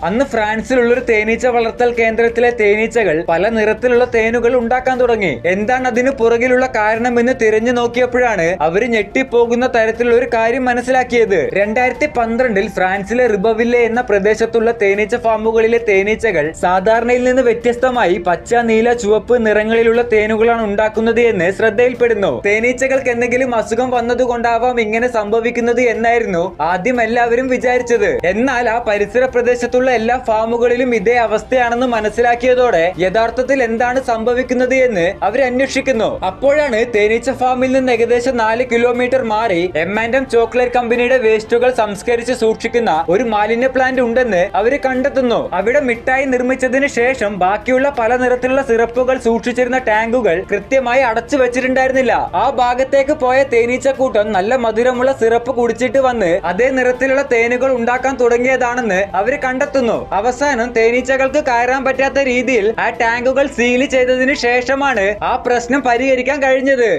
അന്ന് ഫ്രാൻസിലുള്ള ഒരു തേനീച്ച വളർത്തൽ കേന്ദ്രത്തിലെ തേനീച്ചകൾ പല നിറത്തിലുള്ള തേനുകൾ ഉണ്ടാക്കാൻ തുടങ്ങി. എന്താണ് അതിന് പുറകിലുള്ള കാരണമെന്ന് തിരഞ്ഞു നോക്കിയപ്പോഴാണ് അവര് ഞെട്ടിപ്പോകുന്ന തരത്തിലുള്ള ഒരു കാര്യം മനസ്സിലാക്കിയത്. 2012 ഫ്രാൻസിലെ റിബവില്ലെ എന്ന പ്രദേശത്തുള്ള തേനീച്ച ഫാമുകളിലെ തേനീച്ചകൾ സാധാരണയിൽ നിന്ന് വ്യത്യസ്തമായി പച്ച, നീല, ചുവപ്പ് നിറങ്ങളിലുള്ള തേനുകളാണ് ഉണ്ടാക്കുന്നത് എന്ന് ശ്രദ്ധയിൽപ്പെടുന്നു. തേനീച്ചകൾക്ക് എന്തെങ്കിലും അസുഖം വന്നതുകൊണ്ടാവാം ഇങ്ങനെ സംഭവിക്കുന്നത് എന്നായിരുന്നു ആദ്യം എല്ലാവരും വിചാരിച്ചത്. എന്നാൽ ആ പരിസര പ്രദേശത്തുള്ള എല്ലാ ഫാമുകളിലും ഇതേ അവസ്ഥയാണെന്ന് മനസ്സിലാക്കിയതോടെ യഥാർത്ഥത്തിൽ എന്താണ് സംഭവിക്കുന്നത് എന്ന് അവർ അന്വേഷിക്കുന്നു. അപ്പോഴാണ് തേനീച്ച ഫാമിൽ നിന്ന് ഏകദേശം 4 കിലോമീറ്റർ മാറി M&M ചോക്ലേറ്റ് കമ്പനിയുടെ വേസ്റ്റുകൾ സംസ്കരിച്ച് സൂക്ഷിക്കുന്ന ഒരു മാലിന്യ പ്ലാന്റ് ഉണ്ടെന്ന് അവര് കണ്ടെത്തുന്നു. അവിടെ മിഠായി നിർമ്മിച്ചതിന് ശേഷം ബാക്കിയുള്ള പല നിറത്തിലുള്ള സിറപ്പുകൾ സൂക്ഷിച്ചിരുന്ന ടാങ്കുകൾ കൃത്യമായി അടച്ചു വെച്ചിട്ടുണ്ടായിരുന്നില്ല. ആ ഭാഗത്തേക്ക് പോയ തേനീച്ചക്കൂട്ടം നല്ല മധുരമുള്ള സിറപ്പ് കുടിച്ചിട്ട് വന്ന് അതേ നിറത്തിലുള്ള തേനുകൾ ഉണ്ടാക്കാൻ തുടങ്ങിയതാണെന്ന് അവര് കണ്ടെത്തുന്നു. അവസാനം തേനീച്ചകൾക്ക് കയറാൻ പറ്റാത്ത രീതിയിൽ ആ ടാങ്കുകൾ സീൽ ചെയ്തതിനു ശേഷമാണ് ആ പ്രശ്നം പരിഹരിക്കാൻ കഴിഞ്ഞത്.